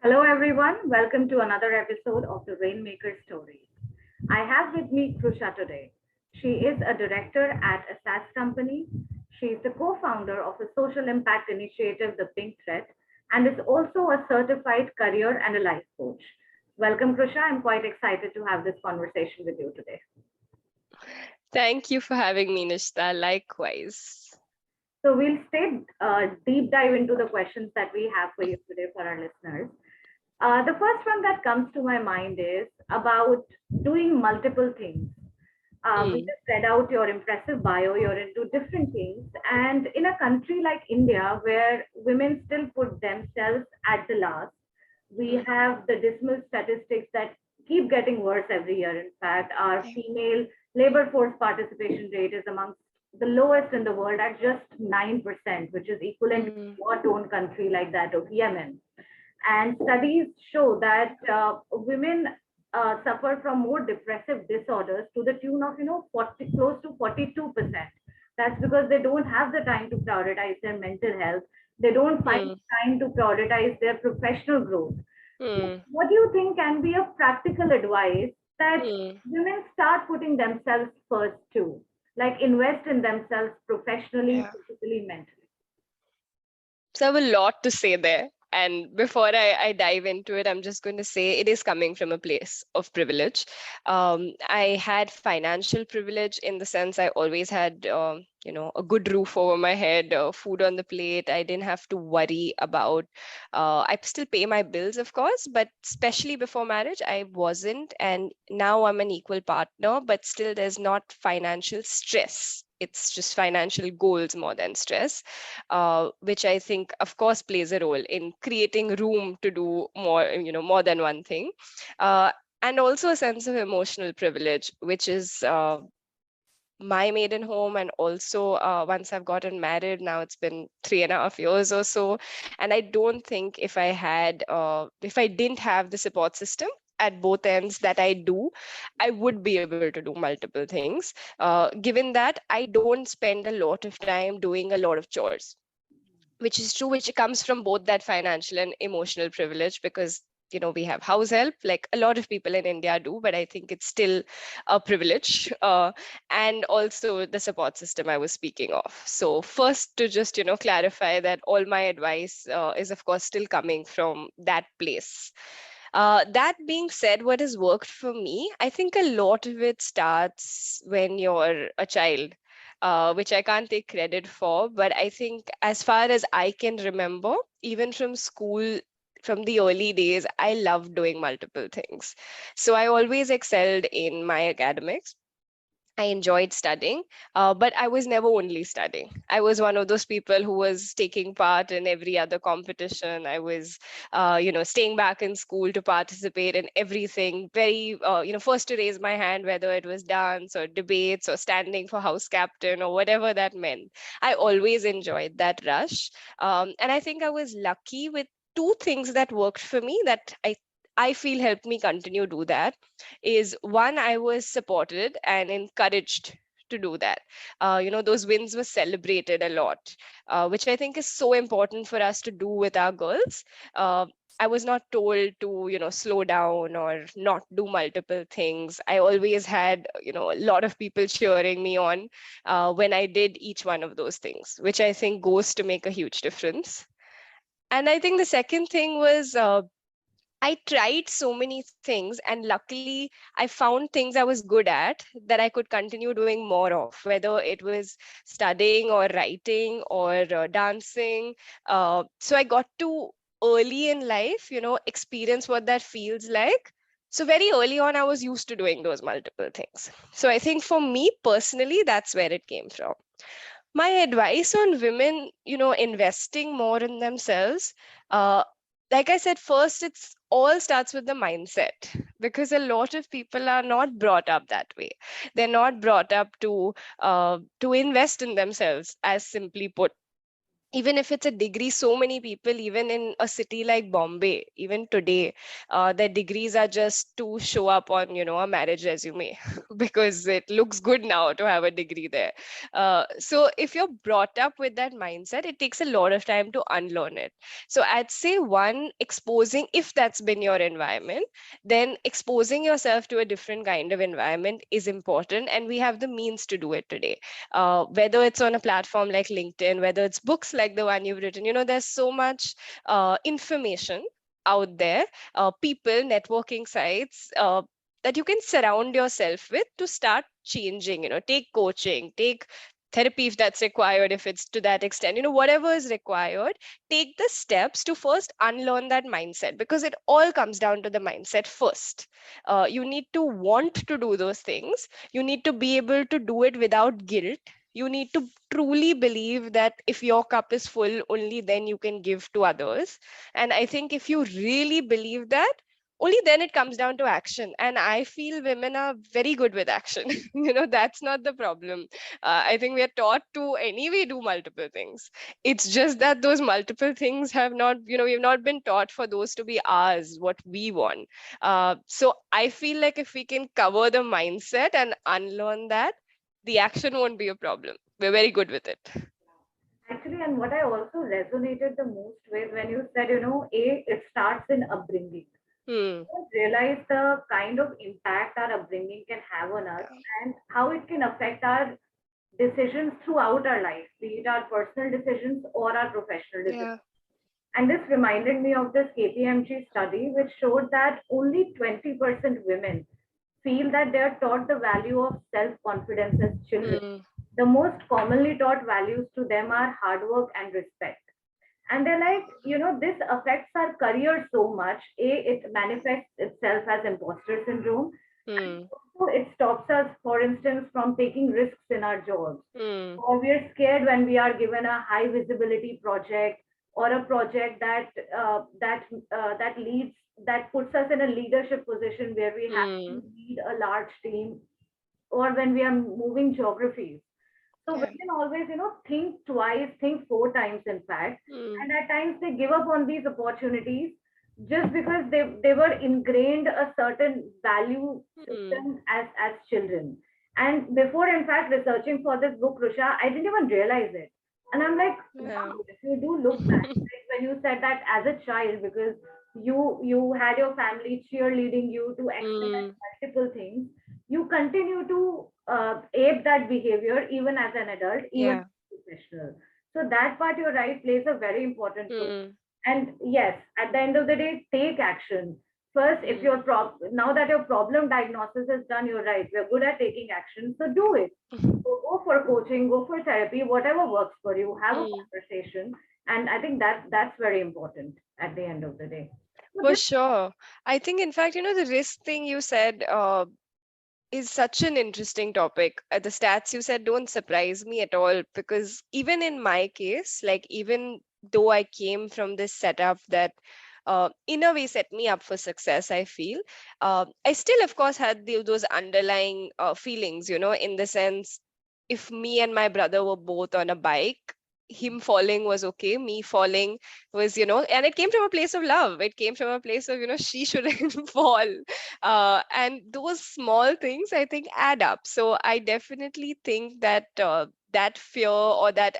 Hello, everyone. Welcome to another episode of the Rainmaker Stories. I have with me Krusha today. She is a director at a SaaS company. She is the co founder of a social impact initiative, The Pink Thread, and is also a certified career and a life coach. Welcome, Krusha. I'm quite excited to have this conversation with you today. Thank you for having me, Nishtha. Likewise. So, we'll stay deep dive into the questions that we have for you today for our listeners. The first one that comes to my mind is about doing multiple things. We Mm, just read out your impressive bio, you're into different things. And in a country like India, where women still put themselves at the last, we mm, have the dismal statistics that keep getting worse every year. In fact, our yeah. female labor force participation rate is amongst the lowest in the world at just 9%, which is equivalent to Mm, a war-torn country like that of Yemen. And studies show that women suffer from more depressive disorders to the tune of 40, close to 42%. That's because they don't have the time to prioritize their mental health. They don't find mm, time to prioritize their professional growth. So mm, what do you think can be a practical advice that mm. women start putting themselves first too, like invest in themselves professionally, Yeah. physically, mentally? So I have a lot to say there. And before I dive into it, I'm just going to say it is coming from a place of privilege. I had financial privilege in the sense I always had, a good roof over my head, food on the plate. I didn't have to worry about. I still pay my bills, of course, but especially before marriage, I wasn't. And now I'm an equal partner, but still, there's not financial stress. It's just financial goals more than stress, which I think, of course, plays a role in creating room to do more, more than one thing. Uh, and also a sense of emotional privilege, which is my maiden home. And also, once I've gotten married, now it's been 3.5 years or so. And I don't think if I didn't have the support system at both ends that I do, I would be able to do multiple things. Given that I don't spend a lot of time doing a lot of chores, which is true, which comes from both that financial and emotional privilege, because we have house help like a lot of people in India do, but I think it's still a privilege. And also the support system I was speaking of. So first, to just clarify that all my advice is of course still coming from that place. That being said, what has worked for me, I think a lot of it starts when you're a child, which I can't take credit for. But I think, as far as I can remember, even from school, from the early days, I loved doing multiple things. So I always excelled in my academics. I enjoyed studying, but I was never only studying. I was one of those people who was taking part in every other competition. I was, staying back in school to participate in everything. Very, first to raise my hand, whether it was dance or debates or standing for house captain or whatever that meant. I always enjoyed that rush. And I think I was lucky with two things that worked for me that I feel helped me continue do that. Is one, I was supported and encouraged to do that. Those wins were celebrated a lot, which I think is so important for us to do with our girls. uh, I was not told to slow down or not do multiple things. I always had a lot of people cheering me on when I did each one of those things, which I think goes to make a huge difference. And I think the second thing was, I tried so many things, and luckily I found things I was good at that I could continue doing more of, whether it was studying or writing or dancing. So I got to early in life, experience what that feels like. So very early on, I was used to doing those multiple things. So I think for me personally, that's where it came from. My advice on women, investing more in themselves, uh, like I said, first, it's all starts with the mindset, because a lot of people are not brought up that way. They're not brought up to invest in themselves, as simply put. even if it's a degree, so many people, even in a city like Bombay, even today, their degrees are just to show up on, a marriage resume because it looks good now to have a degree there. So if you're brought up with that mindset, it takes a lot of time to unlearn it. So I'd say one, exposing, if that's been your environment, then exposing yourself to a different kind of environment is important, and we have the means to do it today. Whether it's on a platform like LinkedIn, whether it's books like the one you've written, there's so much information out there, people, networking sites, that you can surround yourself with to start changing. Take coaching, take therapy if that's required, if it's to that extent, whatever is required. Take the steps to first unlearn that mindset, because it all comes down to the mindset first. You need to want to do those things. You need to be able to do it without guilt. You need to truly believe that if your cup is full, only then you can give to others. And I think if you really believe that, only then it comes down to action. And I feel women are very good with action. That's not the problem. I think we are taught to anyway do multiple things. It's just that those multiple things have not, we've not been taught for those to be ours, what we want. So I feel like if we can cover the mindset and unlearn that, the action won't be a problem. We're very good with it. Actually, and what I also resonated the most with when you said, it starts in upbringing. Hmm. Don't realize the kind of impact our upbringing can have on us and how it can affect our decisions throughout our life, be it our personal decisions or our professional decisions. Yeah. And this reminded me of this KPMG study, which showed that only 20% women feel that they are taught the value of self confidence as children. Hmm. The most commonly taught values to them are hard work and respect. And they're like, this affects our career so much. It manifests itself as imposter syndrome. And Hmm. also, it stops us, for instance, from taking risks in our jobs. Hmm. Or we're scared when we are given a high visibility project or a project that puts us in a leadership position where we have to Hmm. lead a large team, or when we are moving geographies. So Yeah. women always, think twice, think four times, in fact, Hmm. and at times they give up on these opportunities just because they were ingrained a certain value Hmm. system as children. And before, in fact, researching for this book, Krusha, I didn't even realize it. And I'm like, Yeah. wow, if you do look back, like when you said that as a child, because you had your family cheerleading you to excel Hmm. at multiple things, you continue to ape that behavior even as an adult, even Yeah. as a professional. So that part, you're right, plays a very important role. Hmm. And yes, at the end of the day, take action. First, if Hmm. now that your problem diagnosis is done, you're right. We're good at taking action, so do it. Go for coaching, go for therapy, whatever works for you. Have a Hmm. conversation, and I think that's very important at the end of the day. So For this, sure. I think, in fact, the risk thing you said is such an interesting topic. The stats you said don't surprise me at all, because even in my case, like, even though I came from this setup that in a way set me up for success, I feel I still, of course, had those underlying feelings, in the sense, if me and my brother were both on a bike, him falling was okay, me falling was, and it came from a place of love. It came from a place of, she shouldn't fall. And those small things, I think, add up. So I definitely think that that fear, or that,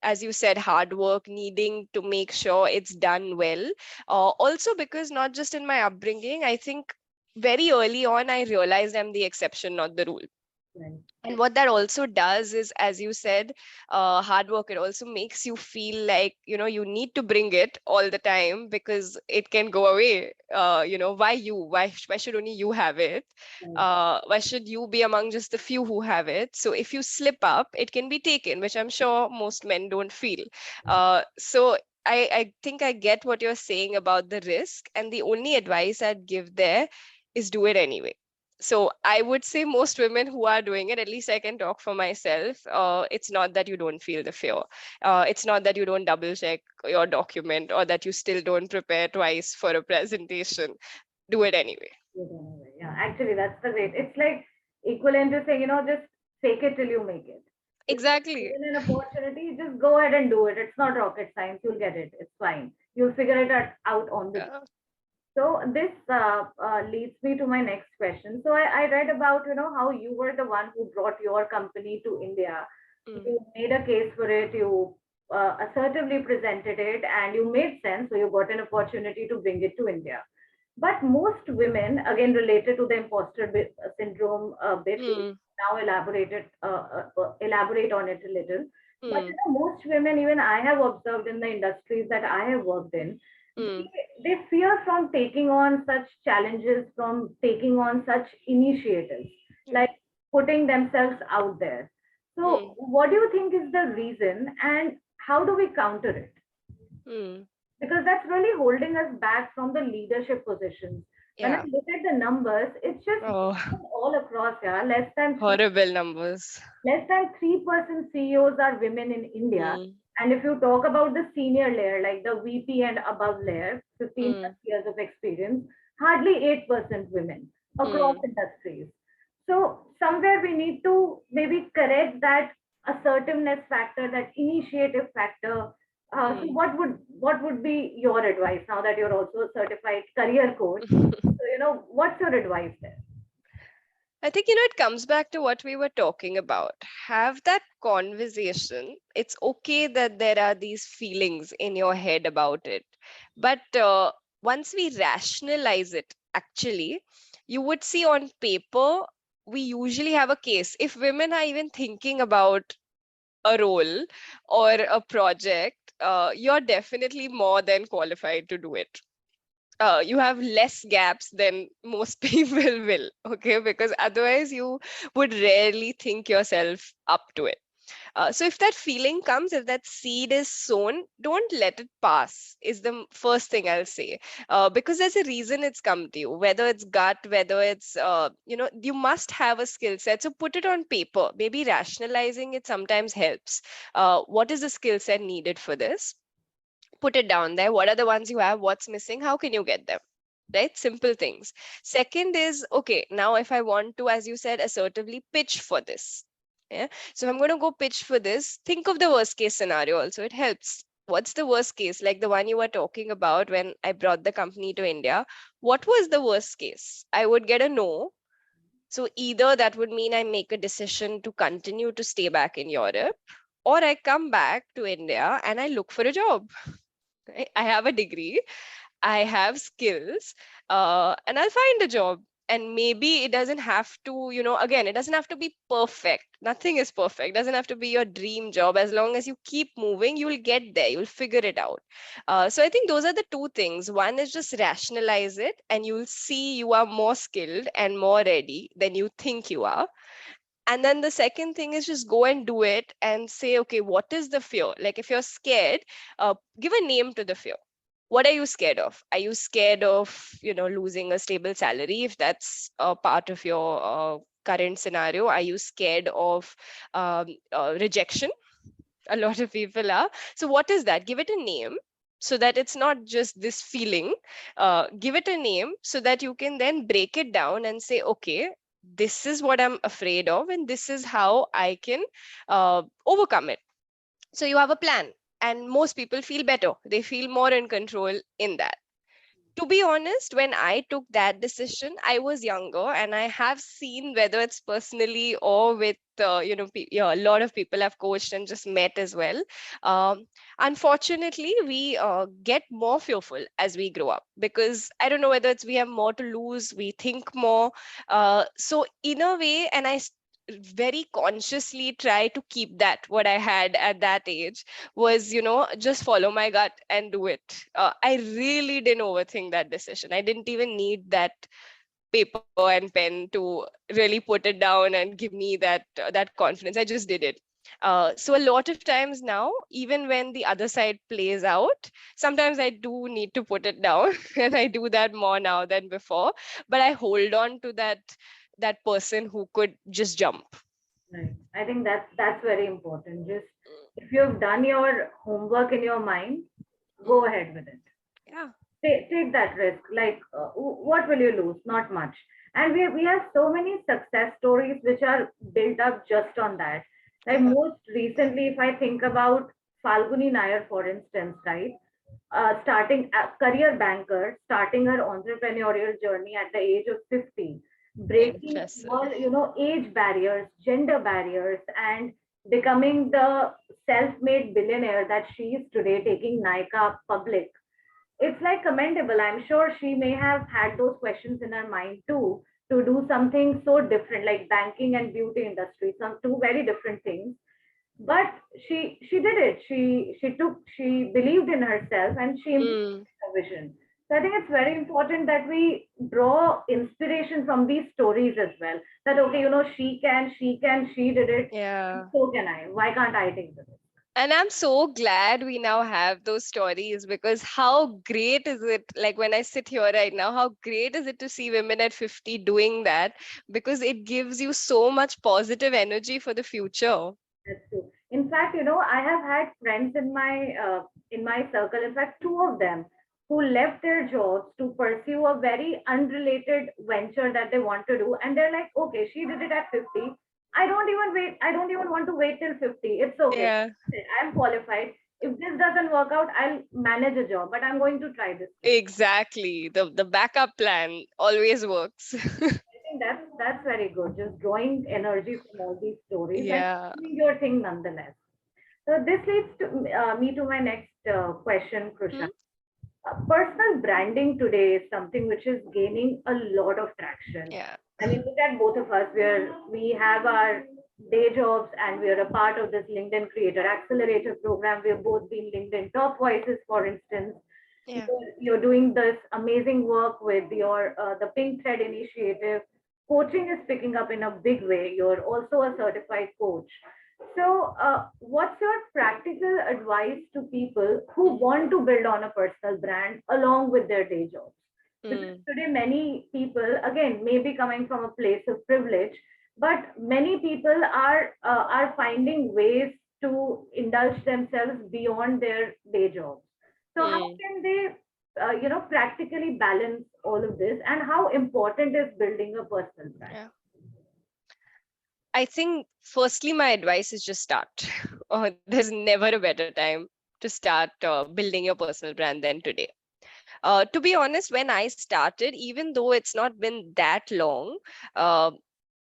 as you said, hard work, needing to make sure it's done well. Also, because not just in my upbringing, I think very early on I realized I'm the exception, not the rule. right, And what that also does is, as you said, hard work, it also makes you feel like, you need to bring it all the time, because it can go away. Why you? Why should only you have it? right, Why should you be among just the few who have it? So if you slip up, it can be taken, which I'm sure most men don't feel. So I think I get what you're saying about the risk, and the only advice I'd give there is do it anyway. So I would say most women who are doing it, at least I can talk for myself, it's not that you don't feel the fear. It's not that you don't double check your document, or that you still don't prepare twice for a presentation. Do it anyway. good anyway. Yeah, actually, that's the great. It's like equivalent to saying, just fake it till you make it. Exactly. Given an opportunity, just go ahead and do it. It's not rocket science. You'll get it. It's fine. You'll figure it out on the. Yeah. So this leads me to my next question. So I read about how you were the one who brought your company to India. Mm, You made a case for it. You assertively presented it, and you made sense. So you got an opportunity to bring it to India. But most women, again related to the syndrome bit, we'll mm, now elaborate on it a little. But mm, most women, even I have observed in the industries that I have worked in, mm, they fear from taking on such challenges, from taking on such initiatives, yeah. like putting themselves out there. So, Mm, what do you think is the reason, and how do we counter it? mm, Because that's really holding us back from the leadership positions. When I yeah. look at the numbers, it's just Oh, all across. Yeah, horrible numbers. less than 3% CEOs are women in India. Mm, And if you talk about the senior layer, like the VP and above layer, 15 plus mm, years of experience, hardly 8% women across mm, industries. So somewhere we need to maybe correct that assertiveness factor, that initiative factor. So mm. what would be your advice now that you're also a certified career coach? So what's your advice there? I think, it comes back to what we were talking about. Have that conversation. It's okay that there are these feelings in your head about it. But once we rationalize it, actually, you would see on paper, we usually have a case. If women are even thinking about a role or a project, you're definitely more than qualified to do it. You have less gaps than most people will, okay? Because otherwise, you would rarely think yourself up to it. So if that feeling comes, if that seed is sown, don't let it pass, is the first thing I'll say. Because there's a reason it's come to you, whether it's gut, whether it's, you must have a skill set. So put it on paper. Maybe rationalizing it sometimes helps. What is the skill set needed for this? Put it down there. What are the ones you have? What's missing? How can you get them? Right? Simple things. Second is, okay, now if I want to, as you said, assertively pitch for this. Yeah. So if I'm going to go pitch for this, think of the worst case scenario also. It helps. What's the worst case? Like the one you were talking about when I brought the company to India. What was the worst case? I would get a no. So either that would mean I make a decision to continue to stay back in Europe, or I come back to India and I look for a job. Right? I have a degree, I have skills, and I'll find a job. And maybe it doesn't have to, again, it doesn't have to be perfect. Nothing is perfect. It doesn't have to be your dream job. As long as you keep moving, you'll get there. You'll figure it out. So I think those are the two things. One is just rationalize it, and you'll see you are more skilled and more ready than you think you are. And then the second thing is just go and do it and say, okay, what is the fear? Like if you're scared, give a name to the fear. What are you scared of? Are you scared of, losing a stable salary if that's a part of your current scenario? Are you scared of rejection? A lot of people are. So what is that? Give it a name so that it's not just this feeling. Give it a name so that you can then break it down and say, okay, this is what I'm afraid of, and this is how I can overcome it. So you have a plan, and most people feel better. They feel more in control in that. To be honest, when I took that decision, I was younger, and I have seen, whether it's personally or with yeah, a lot of people I've coached and just met as well. Um, Unfortunately, we get more fearful as we grow up, because I don't know whether it's we have more to lose, we think more. So in a way, and very consciously try to keep that what I had at that age was, just follow my gut and do it. I really didn't overthink that decision. I didn't even need that paper and pen to really put it down and give me that confidence. I just did it. So a lot of times now, even when the other side plays out, sometimes I do need to put it down, and I do that more now than before. But I hold on to that person who could just jump. Right. I think that's very important. Just if you've done your homework in your mind, go Mm, ahead with it. yeah. Take that risk. Like, what will you lose? Not much. And we have so many success stories which are built up just on that. Like most recently, if I think about Falguni Nair, for instance, right? Starting a career banker, starting her entrepreneurial journey at the age of 50, breaking Impressive. all, age barriers, gender barriers, and becoming the self-made billionaire that she is today, taking Nika public. It's like commendable. I'm sure she may have had those questions in her mind too, to do something so different, like banking and beauty industry, some two very different things. But she did it. She believed in herself and she Mm, implemented her vision. So I think it's very important that we draw inspiration from these stories as well. That okay, she did it. yeah. So can I? Why can't I take this? And I'm so glad we now have those stories, because how great is it? Like when I sit here right now, how great is it to see women at 50 doing that? Because it gives you so much positive energy for the future. That's true. In fact, I have had friends in my circle. In fact, two of them who left their jobs to pursue a very unrelated venture that they want to do, and they're like, "Okay, she did it at 50. I don't even wait. I don't even want to wait till 50. It's okay. Yeah, I'm qualified. If this doesn't work out, I'll manage a job, but I'm going to try this thing." exactly. The backup plan always works. I think that's very good. Just drawing energy from all these stories and Yeah. doing your thing nonetheless. So this leads to me to my next question, Krusha. Hmm? Personal branding today is something which is gaining a lot of traction. Yeah. I mean, look at both of us. We have our day jobs and we are a part of this LinkedIn Creator Accelerator program. We've both been LinkedIn top voices, for instance. Yeah. You're doing this amazing work with your the Pink Thread initiative. Coaching is picking up in a big way. You're also a certified coach. So, what's your practical advice to people who Mm, want to build on a personal brand along with their day jobs? Because mm, today, many people, again, may be coming from a place of privilege, but many people are finding ways to indulge themselves beyond their day jobs. So, how mm. can they, practically balance all of this, and how important is building a personal brand? Yeah. I think firstly, my advice is just start. There's never a better time to start building your personal brand than today. To be honest, when I started, even though it's not been that long, uh,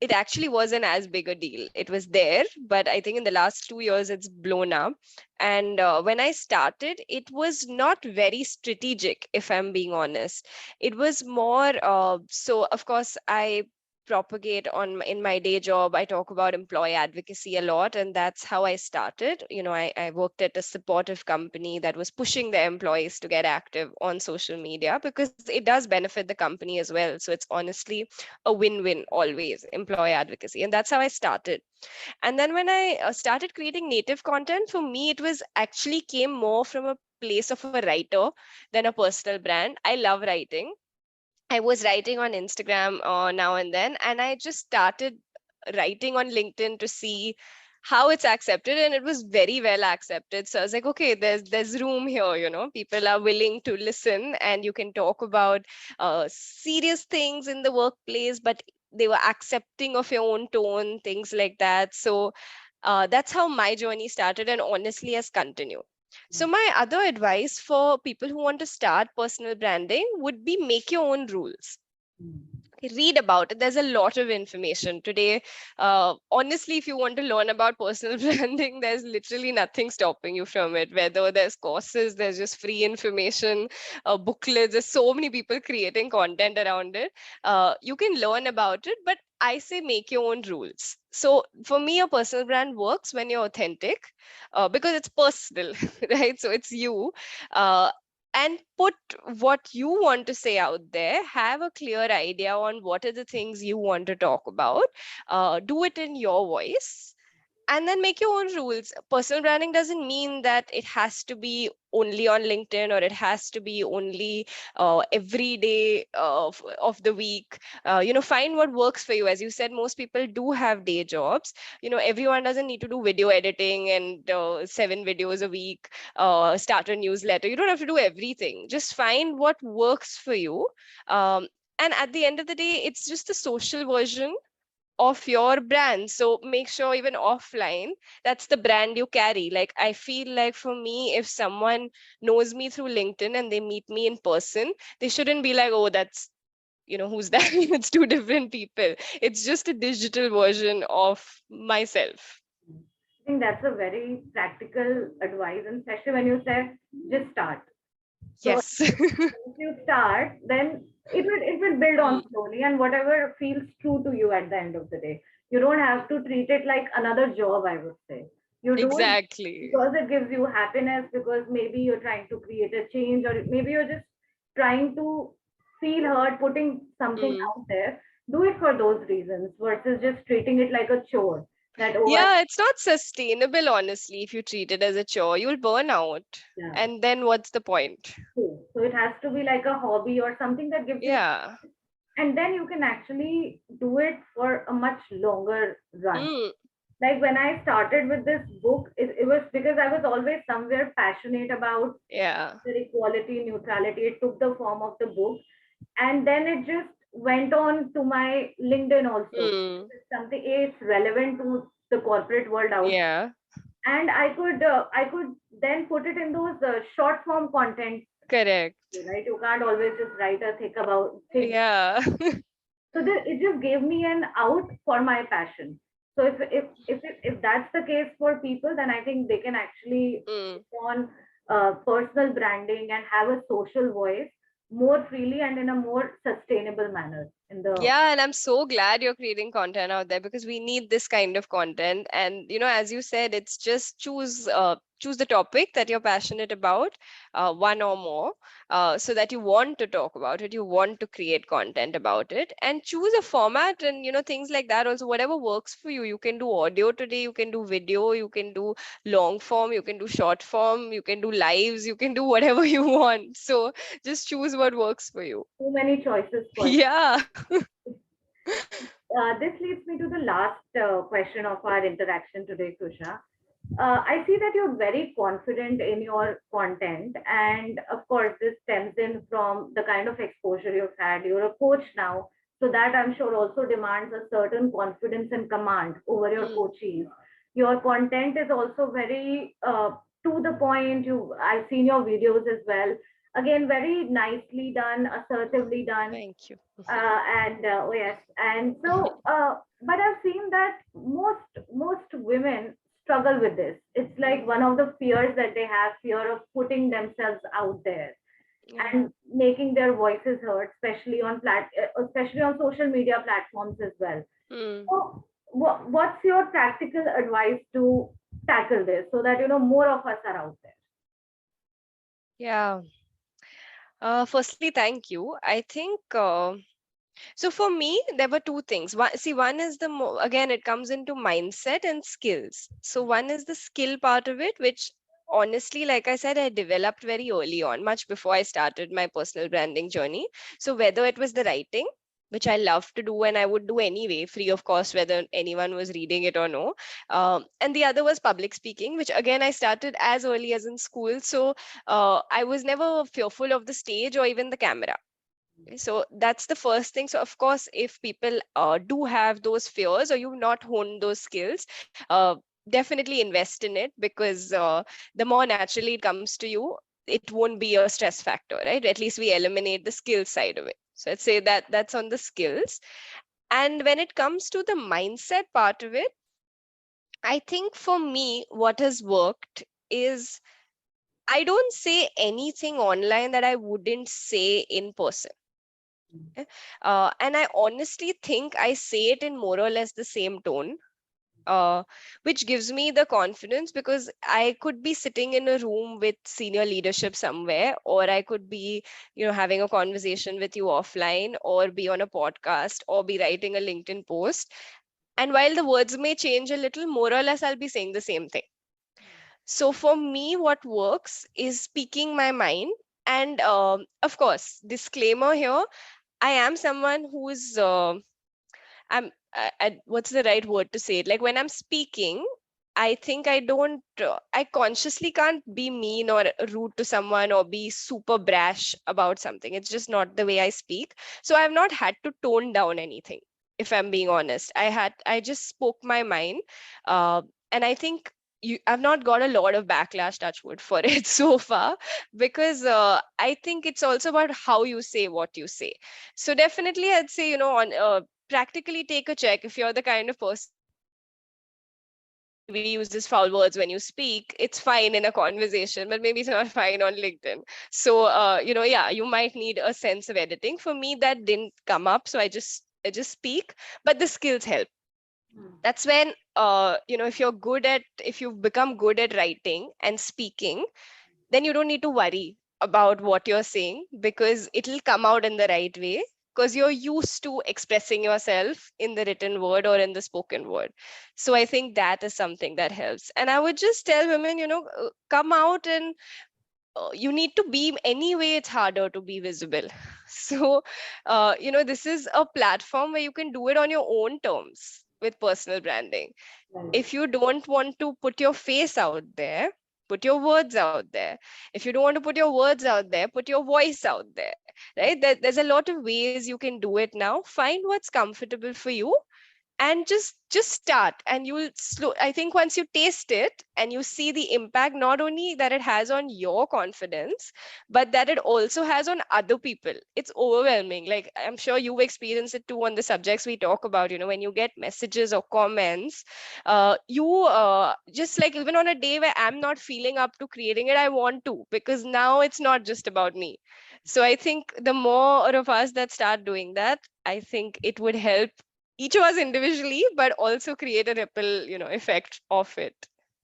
it actually wasn't as big a deal. It was there, but I think in the last 2 years it's blown up. And when I started, it was not very strategic, if I'm being honest. It was more so. Of course, I propagate in my day job. I talk about employee advocacy a lot, and that's how I started. I worked at a supportive company that was pushing their employees to get active on social media, because it does benefit the company as well. So it's honestly a win-win, always employee advocacy, and that's how I started. And then when I started creating native content, for me it was actually came more from a place of a writer than a personal brand. I love writing. I was writing on Instagram now and then, and I just started writing on LinkedIn to see how it's accepted, and it was very well accepted. So I was like, okay, there's room here. People are willing to listen, and you can talk about serious things in the workplace, but they were accepting of your own tone, things like that. So that's how my journey started, and honestly has continued. So my other advice for people who want to start personal branding would be make your own rules. Read about it. There's a lot of information today. Honestly, if you want to learn about personal branding, there's literally nothing stopping you from it. Whether there's courses, there's just free information, booklets. There's so many people creating content around it. You can learn about it, but I say make your own rules. So for me, a personal brand works when you're authentic, because it's personal, right? So it's you. Uh, and put what you want to say out there. Have a clear idea on what are the things you want to talk about. Do it in your voice, and then make your own rules. Personal branding doesn't mean that it has to be only on LinkedIn, or it has to be only every day of the week. Find what works for you. As you said, most people do have day jobs. Everyone doesn't need to do video editing and 7 videos a week, start a newsletter. You don't have to do everything. Just find what works for you. um, and at the end of the day, it's just the social version of your brand. So make sure even offline, that's the brand you carry. Like, I feel like for me, if someone knows me through LinkedIn and they meet me in person, they shouldn't be like, oh, that's, who's that? It's two different people. It's just a digital version of myself. I think that's a very practical advice, and especially when you say just start. So Yes. if you start, then it will build on Mm, slowly, and whatever feels true to you at the end of the day. You don't have to treat it like another job, I would say. You do it exactly. because it gives you happiness, because maybe you're trying to create a change, or maybe you're just trying to feel heard, putting something Mm. out there. Do it for those reasons versus just treating it like a chore. That, oh, I, Yeah, it's not sustainable, honestly, if you treat it as a chore. You'll burn out. yeah. And then what's the point? So it has to be like a hobby or something that gives you, Yeah. and then you can actually do it for a much longer run. Mm, Like when I started with this book, it was because I was always somewhere passionate about yeah. the equality, neutrality. It took the form of the book, and then it just went on to my LinkedIn also. Mm, It's something, it's relevant to the corporate world out, yeah. and I could then put it in those short form content, Correct. right? You can't always just write a thick about thing. Yeah. So it just gave me an out for my passion. So if that's the case for people, then I think they can actually Mm. take on personal branding and have a social voice more freely and in a more sustainable manner in the. Yeah, and I'm so glad you're creating content out there because we need this kind of content. And as you said, it's just choose the topic that you're passionate about, one or more, so that you want to talk about it, you want to create content about it, and choose a format and things like that. Also, whatever works for you. You can do audio today, you can do video, you can do long form, you can do short form, you can do lives, you can do whatever you want. So just choose what works for you. Too many choices for you. Yeah. This leads me to the last question of our interaction today, Krusha. I see that you're very confident in your content, and of course, this stems in from the kind of exposure you've had. You're a coach now, so that I'm sure also demands a certain confidence and command over your Mm, coachees. Your content is also very to the point. I've seen your videos as well. Again, very nicely done, assertively done, thank you. and oh yes, and so but I've seen that most women struggle with this. It's like one of the fears that they have, fear of putting themselves out there Yeah. and making their voices heard, especially on social media platforms as well. Mm, So what's your practical advice to tackle this so that more of us are out there? yeah. Firstly, thank you. I think so. For me, there were two things. One is again, it comes into mindset and skills. So one is the skill part of it, which honestly, like I said, I developed very early on, much before I started my personal branding journey. So whether it was the writing, which I love to do and I would do anyway, free of cost, whether anyone was reading it or no. And the other was public speaking, which again I started as early as in school. So I was never fearful of the stage or even the camera. So that's the first thing. So of course, if people do have those fears or you've not honed those skills, definitely invest in it, because the more naturally it comes to you, it won't be a stress factor, right? At least we eliminate the skill side of it. So I'd say that that's on the skills. And when it comes to the mindset part of it, I think for me, what has worked is I don't say anything online that I wouldn't say in person. And I honestly think I say it in more or less the same tone, which gives me the confidence, because I could be sitting in a room with senior leadership somewhere, or I could be, having a conversation with you offline, or be on a podcast, or be writing a LinkedIn post. And while the words may change a little, more or less, I'll be saying the same thing. So for me, what works is speaking my mind. And of course, disclaimer here, I am someone who's what's the right word to say it? Like when I'm speaking, I think I consciously can't be mean or rude to someone or be super brash about something. It's just not the way I speak. So I've not had to tone down anything. if I'm being honest. I just spoke my mind. And I think I've not got a lot of backlash, touch wood, for it so far, because I think it's also about how you say what you say. So definitely I'd say, on practically take a check. If you're the kind of person maybe uses foul words when you speak, it's fine in a conversation, but maybe it's not fine on LinkedIn. So, yeah, you might need a sense of editing. For me, that didn't come up, so I just speak, but the skills help. Hmm. That's when, if you've become good at writing and speaking, then you don't need to worry about what you're saying, because it'll come out in the right way, because you're used to expressing yourself in the written word or in the spoken word. So I think that is something that helps. And I would just tell women, come out, and you need to be anyway. It's harder to be visible. So this is a platform where you can do it on your own terms with personal branding. Right. If you don't want to put your face out there, put your words out there. If you don't want to put your words out there, put your voice out there, right? There's a lot of ways you can do it now. Find what's comfortable for you, and just start, and you'll slow. I think once you taste it and you see the impact, not only that it has on your confidence, but that it also has on other people, it's overwhelming. Like, I'm sure you've experienced it too on the subjects we talk about. When you get messages or comments, you just like, even on a day where I'm not feeling up to creating it, I want to, because now it's not just about me. So I think the more of us that start doing that, I think it would help each of us individually, but also create a ripple, effect of it.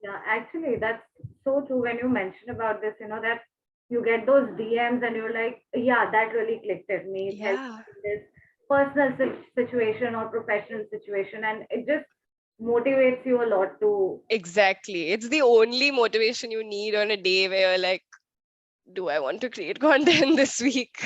Yeah, actually, that's so true when you mention about this, that you get those DMs and you're like, yeah, that really clicked at me. It helped Yeah, in this personal situation or professional situation, and it just motivates you a lot to, exactly. It's the only motivation you need on a day where you're like, do I want to create content this week?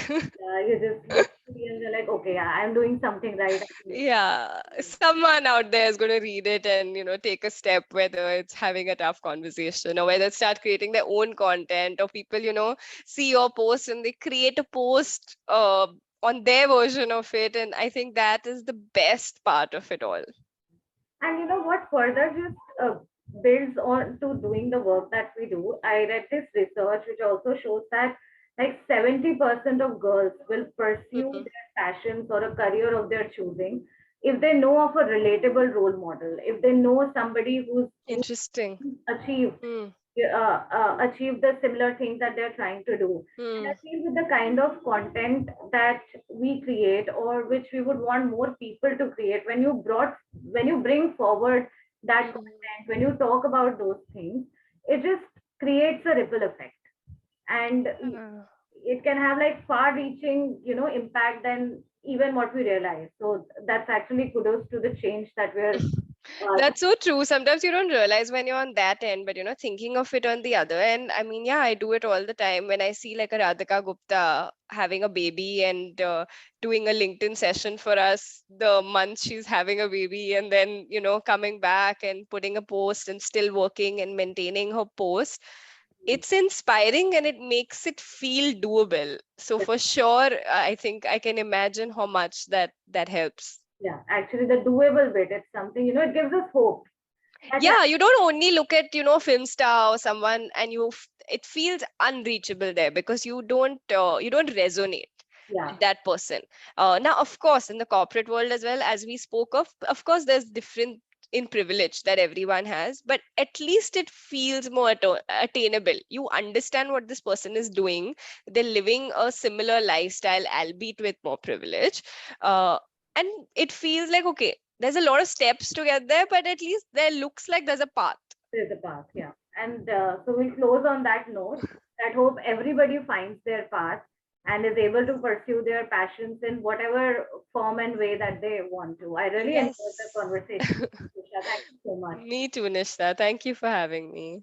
you just look at the DMs and you're like, okay, yeah, I'm doing something right. I think Yeah, someone out there is going to read it and, take a step, whether it's having a tough conversation or whether it's start creating their own content, or people, see your post and they create a post on their version of it. And I think that is the best part of it all. And you know what further just builds on to doing the work that we do. I read this research which also shows that like 70% of girls will pursue Mhm. their passions or a career of their choosing if they know of a relatable role model, if they know somebody who's Interesting. achieved Hmm. achieve the similar things that they're trying to do. And Hmm. I feel with the kind of content that we create, or which we would want more people to create, when you bring forward that Mhm. content, when you talk about those things, it just creates a ripple effect, and Yeah. it can have like far reaching impact than even what we realize. So that's actually kudos to the change that we're That's so true. Sometimes you don't realize when you're on that end, but thinking of it on the other end. I mean, yeah, I do it all the time when I see like a Radhika Gupta having a baby and doing a LinkedIn session for us the month she's having a baby, and then, coming back and putting a post and still working and maintaining her post. It's inspiring and it makes it feel doable. So for sure, I think I can imagine how much that helps. yeah, actually the doable bit, it's something, it gives us hope that yeah, Yeah, you don't only look at, film star or someone, and it feels unreachable there, because you don't resonate yeah, with that person. Now, of course, in the corporate world as well, as we spoke of course there's different in privilege that everyone has, but at least it feels more attainable. You understand what this person is doing. They're living a similar lifestyle, albeit with more privilege. uh, and it feels like, okay, there's a lot of steps to get there, but at least there looks like there's a path. there's a path, yeah. And so we'll close on that note, that hope everybody finds their path and is able to pursue their passions in whatever form and way that they want to. I really enjoyed the Yes. conversation. Krusha. Thank you so much. Me too, Nishtha. Thank you for having me.